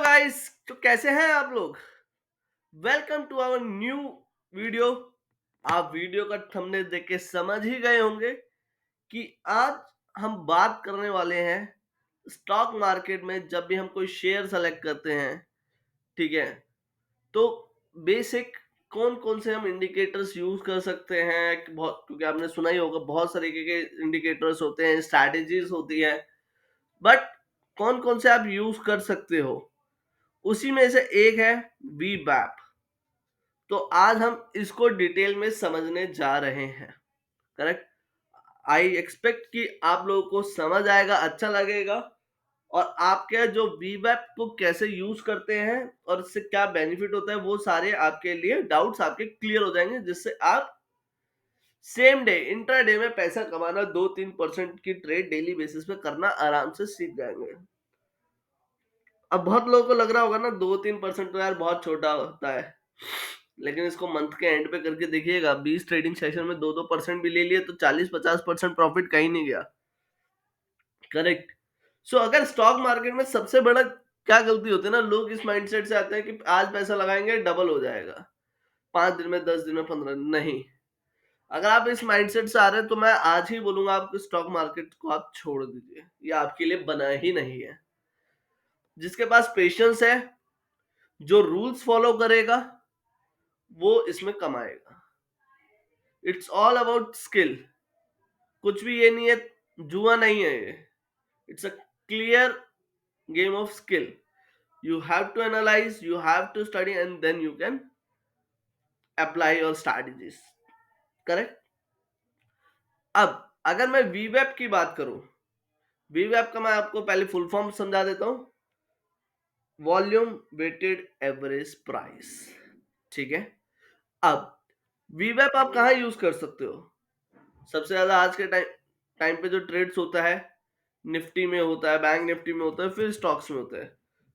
Guys, तो कैसे हैं आप लोग। Welcome to our new video. आप वीडियो का थंबनेल देख के समझ ही गए होंगे कि आज हम बात करने वाले हैं स्टॉक मार्केट में। जब भी हम कोई शेयर सेलेक्ट करते हैं, ठीक है, तो बेसिक कौन कौन से हम इंडिकेटर्स यूज कर सकते हैं बहुत, क्योंकि आपने सुना ही होगा बहुत सारे के इंडिकेटर्स होते हैं, स्ट्रैटेजीज होती है, बट कौन कौन से आप यूज कर सकते हो, उसी में से एक है वी बैप। तो आज हम इसको डिटेल में समझने जा रहे हैं। करेक्ट। आई एक्सपेक्ट कि आप लोगों को समझ आएगा, अच्छा लगेगा, और आपके जो वीवेप को कैसे यूज करते हैं और इससे क्या बेनिफिट होता है, वो सारे आपके लिए डाउट्स आपके क्लियर हो जाएंगे, जिससे आप सेम डे इंट्राडे में पैसा कमाना 2-3% की ट्रेड डेली बेसिस पे करना आराम से सीख जाएंगे। अब बहुत लोगों को लग रहा होगा ना, 2-3% तो यार बहुत छोटा होता है, लेकिन इसको मंथ के एंड पे करके देखिएगा, 20 ट्रेडिंग सेशन में 2-2% भी ले लिए तो 40-50% प्रॉफिट कहीं नहीं गया। करेक्ट। सो अगर स्टॉक मार्केट में सबसे बड़ा क्या गलती होती है ना, लोग इस माइंडसेट से आते हैं कि आज पैसा लगाएंगे डबल हो जाएगा 5 दिन में, 10 दिन में, 15 दिन। नहीं, अगर आप इस माइंडसेट से आ रहे हैं तो मैं आज ही बोलूंगा आपको स्टॉक मार्केट को आप छोड़ दीजिए, ये आपके लिए बना ही नहीं है। जिसके पास पेशेंस है, जो रूल्स फॉलो करेगा, वो इसमें कमाएगा। It's all about skill. कुछ भी ये नहीं है, जुआ नहीं है ये। It's a clear game of skill. You have to analyse, you have to study, and then you can apply your strategies. Correct. अब अगर मैं वीवेप की बात करूं, वीवेप का मैं आपको पहले फुल फॉर्म समझा देता हूं। Volume weighted average price. ठीक है। अब वीवेप आप कहां यूज कर सकते हो? सबसे ज्यादा आज के टाइम टाइम पे जो ट्रेड्स होता है, निफ्टी में होता है, बैंक निफ्टी में होता है, फिर स्टॉक्स में होता है।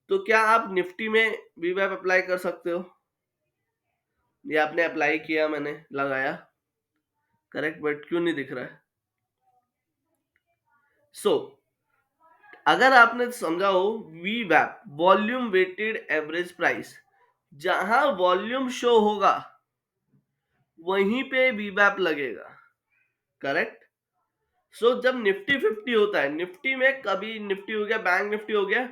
तो क्या आप निफ्टी में वीवैप अप्लाई कर सकते हो? ये आपने अप्लाई किया, मैंने लगाया, करेक्ट, बट क्यों नहीं दिख रहा है? सो अगर आपने समझा हो, वीवैप वॉल्यूम वेटेड एवरेज प्राइस, जहां वॉल्यूम शो होगा वहीं पे वीवैप लगेगा। करेक्ट। सो जब निफ्टी 50 होता है, निफ्टी में कभी निफ्टी हो गया, बैंक निफ्टी हो गया,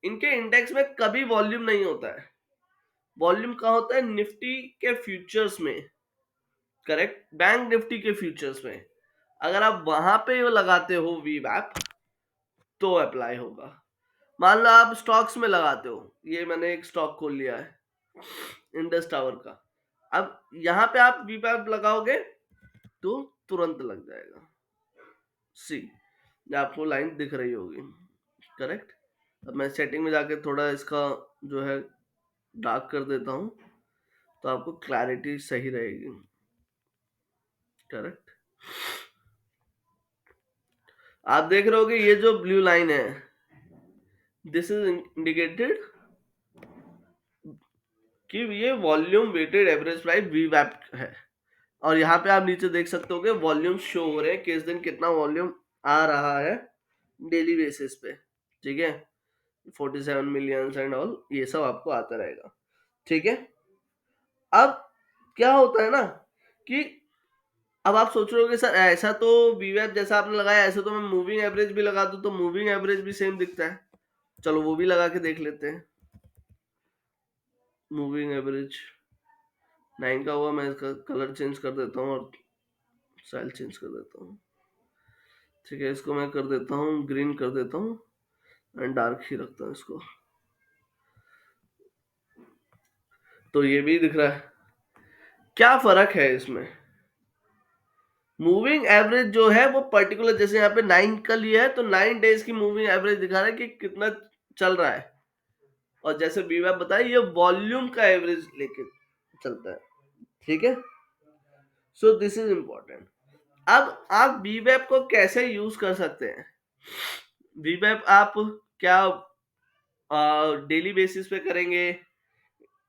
इनके इंडेक्स में कभी वॉल्यूम नहीं होता है। वॉल्यूम कहाँ होता है? निफ्टी के फ्यूचर्स में। करेक्ट। बैंक निफ्टी के फ्यूचर्स में। अगर आप वहां पे लगाते हो वीवैप तो अप्लाई होगा। मान लो आप स्टॉक्स में लगाते हो, ये मैंने एक स्टॉक खोल लिया है इंडस टावर का। अब यहां पे आप वीवैप लगाओगे तो तुरंत लग जाएगा। सी, आपको लाइन दिख रही होगी। करेक्ट। अब मैं सेटिंग में जाके थोड़ा इसका जो है डार्क कर देता हूं, तो आपको क्लैरिटी सही रहेगी। करेक्ट। आप देख रहे होगे ये जो ब्लू लाइन है, दिस इज इंडिकेटेड कि ये वॉल्यूम वेटेड एवरेज प्राइस वीवैप है। और यहाँ पे आप नीचे देख सकते हो वॉल्यूम शो हो रहे हैं, किस दिन कितना वॉल्यूम आ रहा है डेली बेसिस पे। ठीक है, 47 मिलियन एंड ऑल, ये सब आपको आता रहेगा। ठीक है। अब क्या होता है ना कि अब आप सोच रहे हो कि सर ऐसा तो वीवैप जैसा आपने लगाया, ऐसा तो मैं मूविंग एवरेज भी लगा दूं तो मूविंग एवरेज भी सेम दिखता है। चलो वो भी लगा के देख लेते हैं। मूविंग एवरेज 9 का हुआ, मैं इसका कलर चेंज कर देता हूँ और स्टाइल चेंज कर देता हूँ। ठीक है, इसको मैं कर देता हूँ ग्रीन कर देता हूँ एंड डार्क ही रखता हूँ इसको। तो ये भी दिख रहा है। क्या फर्क है इसमें? मूविंग एवरेज जो है वो पर्टिकुलर, जैसे यहाँ पे 9 का लिया है तो 9 डेज की मूविंग एवरेज दिखा रहा है कि कितना चल रहा है। और जैसे वीवैप बताया, ये वॉल्यूम का एवरेज लेके चलता है। ठीक है। So this is important. अब आप वीवैप को कैसे यूज कर सकते हैं? वीवैप आप क्या डेली बेसिस पे करेंगे?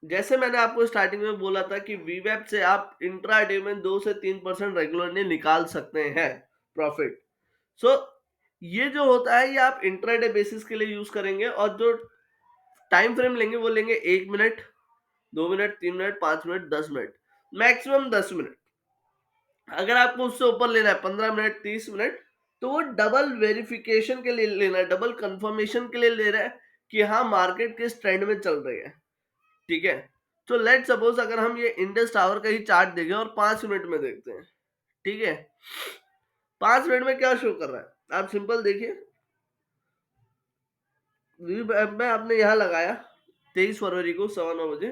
जैसे मैंने आपको स्टार्टिंग में बोला था कि वीवैप से आप इंट्राडे में 2 से 3% रेगुलरली निकाल सकते हैं प्रॉफिट। सो ये जो होता है, ये आप इंट्राडे बेसिस के लिए यूज करेंगे, और जो टाइम फ्रेम लेंगे वो लेंगे 1 minute, 2 minute, 3 minute, 5 minute, 10 minute, maximum 10 minute. अगर आपको उससे ऊपर लेना है 15 मिनट, 30 मिनट, तो वो डबल वेरिफिकेशन के लिए लेना है, डबल कंफर्मेशन के लिए ले रहा है कि हाँ मार्केट किस ट्रेंड में चल रही है। ठीक है, तो लेट सपोज अगर हम ये इंडस टावर का ही चार्ट देखें और 5 मिनट में देखते हैं, ठीक है, 5 मिनट में क्या शो कर रहा है आप सिंपल देखिए। मैं आपने यहाँ लगाया 23 फरवरी को 9:15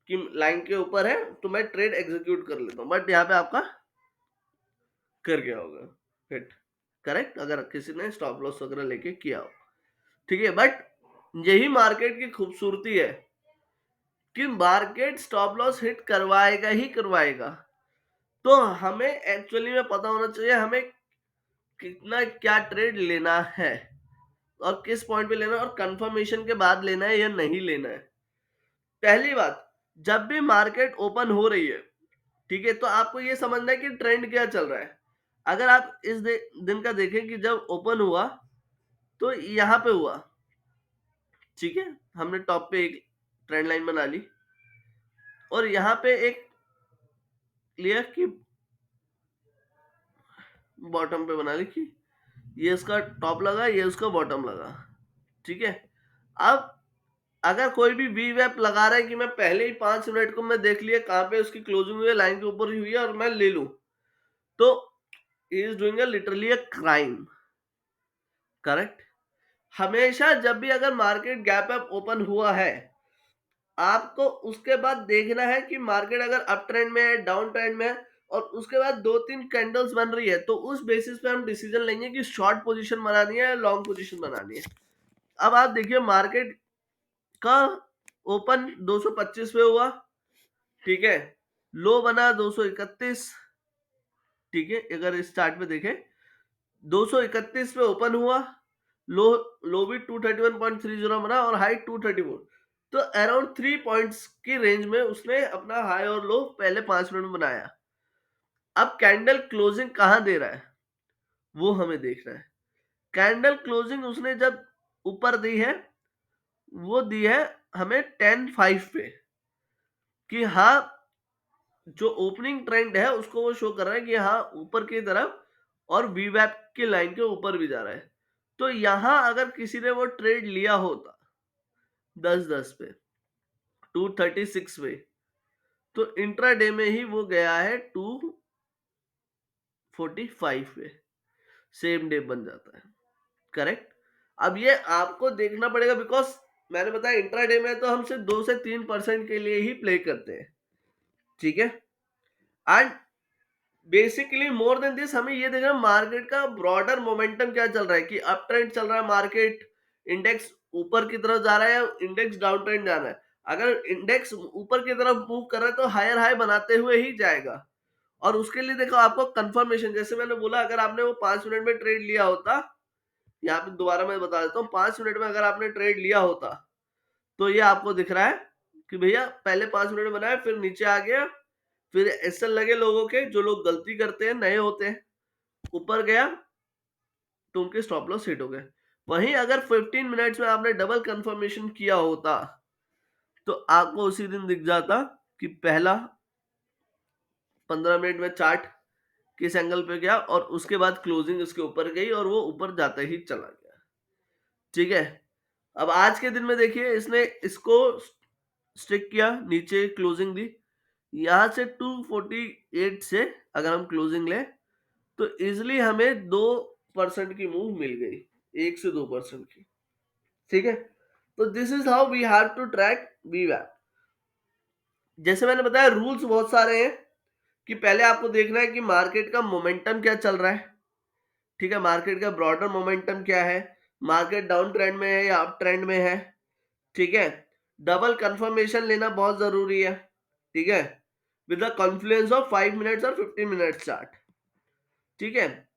कि लाइन के ऊपर है तो मैं ट्रेड एग्जीक्यूट कर लेता हूँ, बट यहाँ पे आपका कर गया होगा हिट, करेक्ट, अगर किसी ने स्टॉप लॉस वगैरह लेके किया हो। ठीक है, बट यही मार्केट की खूबसूरती है कि मार्केट स्टॉप लॉस हिट करवाएगा ही करवाएगा। तो हमें एक्चुअली में पता होना चाहिए हमें कितना क्या ट्रेड लेना है और किस पॉइंट पे लेना है और कंफर्मेशन के बाद लेना है या नहीं लेना है। पहली बात, जब भी मार्केट ओपन हो रही है, ठीक है, तो आपको ये समझना है कि ट्रेंड क्या चल रहा है। अगर आप इस दिन का देखें कि जब ओपन हुआ तो यहां पे हुआ, ठीक है, हमने टॉप पे एक ट्रेंड लाइन बना ली और यहां पे एक लिया कि बॉटम पे बना ली कि ये इसका टॉप लगा, ये उसका बॉटम लगा। ठीक है, अब अगर कोई भी वी वेप लगा रहा है कि मैं पहले ही 5 मिनट को मैं देख लिया कहां पे उसकी क्लोजिंग हुई है, लाइन के ऊपर ही हुई है और मैं ले लूं, तो he is doing literally a crime. Correct, हमेशा जब भी अगर मार्केट गैप अप ओपन हुआ है, आपको उसके बाद देखना है कि मार्केट अगर अप ट्रेंड में है, डाउन ट्रेंड में है और उसके बाद 2-3 कैंडल्स बन रही है, तो उस बेसिस पे हम डिसीजन लेंगे कि शॉर्ट पोजीशन बनानी है या लॉन्ग पोजीशन बनानी है। अब आप देखिए मार्केट का ओपन 225 पे हुआ, ठीक है, लो बना 231, ठीक है, अगर इस चार्ट पे देखें 231 पे ओपन हुआ, लो लो भी 231.30 बना और हाई 234, तो अराउंड 3 पॉइंट्स की रेंज में उसने अपना हाई और लो पहले 5 मिनट में बनाया। अब कैंडल क्लोजिंग कहां दे रहा है वो हमें देखना है। कैंडल क्लोजिंग उसने जब ऊपर दी है वो दी है हमें 10-5 पे कि हाँ जो ओपनिंग ट्रेंड है उसको वो शो कर रहा है कि हाँ ऊपर की तरफ और वी वैप की लाइन के ऊपर भी जा रहा है। तो यहां अगर किसी ने वो ट्रेड लिया होता 10-10 पे 236 पे, तो इंट्राडे में ही वो गया है 245 पे, सेम डे बन जाता है। करेक्ट, अब ये आपको देखना पड़ेगा बिकॉज मैंने बताया इंट्राडे में तो हम सिर्फ 2 से 3% के लिए ही प्ले करते हैं। ठीक है, and basically more than this हमें ये देखना मार्केट का ब्रॉडर मोमेंटम क्या चल रहा है कि अप ट्रेंड चल रहा है मार्केट, इंडेक्स ऊपर की तरफ जा रहा है या इंडेक्स डाउन ट्रेंड जा रहा है। अगर इंडेक्स ऊपर की तरफ मूव कर रहा है तो हायर हाई बनाते हुए ही जाएगा और उसके लिए देखो आपको कंफर्मेशन, जैसे मैंने बोला अगर आपने वो 5 मिनट में ट्रेड लिया होता, यहाँ पे दोबारा मैं बता देता हूँ, 5 मिनट में अगर आपने ट्रेड लिया होता तो ये आपको दिख रहा है कि भैया पहले 5 मिनट बनाया फिर नीचे आ गया, फिर एसएल लगे लोगों के, जो लोग गलती करते हैं नए होते हैं, ऊपर गया तो उनके स्टॉप लॉस हिट हो गए। वहीं अगर 15 मिनट्स में आपने डबल कंफर्मेशन किया होता तो आपको उसी दिन दिख जाता कि पहला 15 मिनट में चार्ट किस एंगल पे गया और उसके बाद क्लोजिंग उसके ऊपर गई और वो ऊपर जाते ही चला गया। ठीक है, अब आज के दिन में देखिए इसने इसको स्टिक किया, नीचे क्लोजिंग दी, यहां से 248 से अगर हम क्लोजिंग ले तो इजिली हमें 2% की मूव मिल गई, 1 से 2% की। ठीक है, तो this is how we have to track VVPAT. जैसे मैंने बताया रूल्स बहुत सारे हैं कि पहले आपको देखना है कि मार्केट का मोमेंटम क्या चल रहा है। ठीक है, मार्केट का ब्रॉडर मोमेंटम क्या है, मार्केट डाउन ट्रेंड में है या अप ट्रेंड में है। ठीक है, डबल कंफर्मेशन लेना बहुत जरूरी है। ठीक है, with the Confluence of 5 minutes और 15 मिनट्स चार्ट। ठीक है,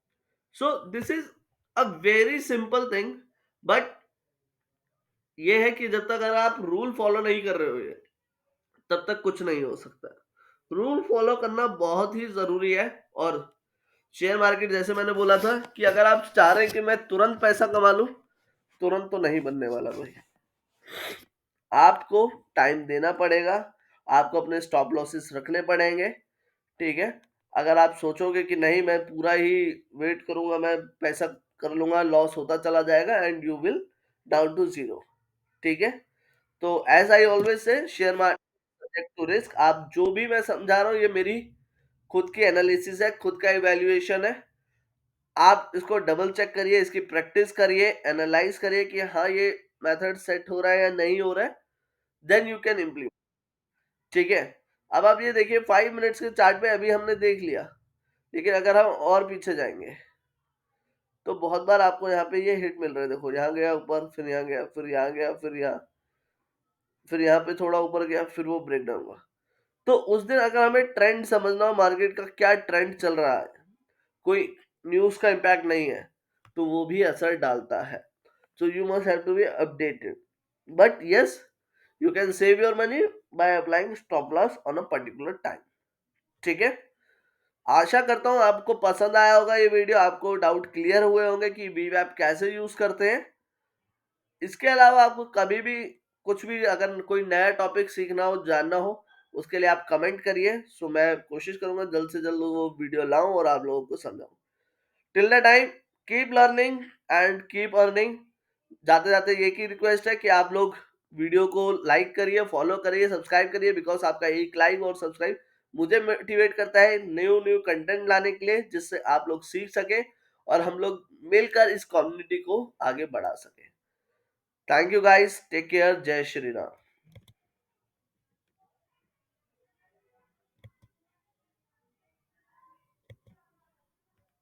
so this is a very simple thing, but ये है कि जब तक अगर आप रूल फॉलो नहीं कर रहे हो तब तक कुछ नहीं हो सकता। रूल फॉलो करना बहुत ही जरूरी है। और शेयर मार्केट जैसे मैंने बोला था कि अगर आप चाह रहे हैं कि मैं तुरंत पैसा कमा लूं, तुरंत तो नहीं बनने वाला भाई। आपको टाइम देना पड़ेगा, आपको अपने स्टॉप लॉसेस रखने पड़ेंगे, ठीक है? अगर आप सोचोगे कि नहीं मैं पूरा ही वेट करूँगा, मैं पैसा कर लूँगा, लॉस होता चला जाएगा and you will down to zero, ठीक है? तो as I always say share market subject to risk. आप जो भी मैं समझा रहा हूँ ये मेरी खुद की एनालिसिस है, खुद का इवैल्यूएशन है। आप इसको डबल चेक करिए, इसकी प्रैक्टिस करिए, एनालाइज़ करिए कि हाँ, ये मेथड सेट हो रहा है या नहीं हो रहा है, देन यू कैन इम्प्लीमेंट, ठीक है? अब आप ये देखिए 5 मिनट्स के चार्ट पे अभी हमने देख लिया, लेकिन अगर हम और पीछे जाएँगे, तो बहुत बार आपको यहाँ पे ये हिट मिल रहा है, देखो यहाँ गया ऊपर, फिर यहाँ गया, फिर यहाँ गया, फिर यहाँ पे थोड़ा ऊपर गया, फिर वो ब्रेक डाउन हुआ। तो उस दिन अगर हमें ट्रेंड समझना हो मार्केट का क्या ट्रेंड चल रहा है, कोई न्यूज़ का इम्पैक्ट नहीं है, तो वो भी असर डालता है। So you must have to be updated. But yes, you can save your money by applying stop loss on a particular time. ठीक है? आशा करता हूँ आपको पसंद आया होगा ये वीडियो, आपको डाउट क्लियर हुए होंगे कि वीवैप कैसे यूज करते हैं। इसके अलावा आपको कभी भी कुछ भी अगर कोई नया टॉपिक सीखना हो, जानना हो, उसके लिए आप कमेंट करिए। सो मैं कोशिश करूंगा जल्द से जल्द वो वीडियो लाऊं और आप लोगों को समझाऊं। Till the time, keep learning and keep earning. जाते जाते एक ही रिक्वेस्ट है कि आप लोग वीडियो को लाइक करिए, फॉलो करिए, सब्सक्राइब करिए, बिकॉज आपका एक लाइक और सब्सक्राइब मुझे मोटिवेट करता है न्यू न्यू कंटेंट लाने के लिए, जिससे आप लोग सीख सके और हम लोग मिलकर इस कम्युनिटी को आगे बढ़ा सके। Thank you guys, take care, जय श्री राम।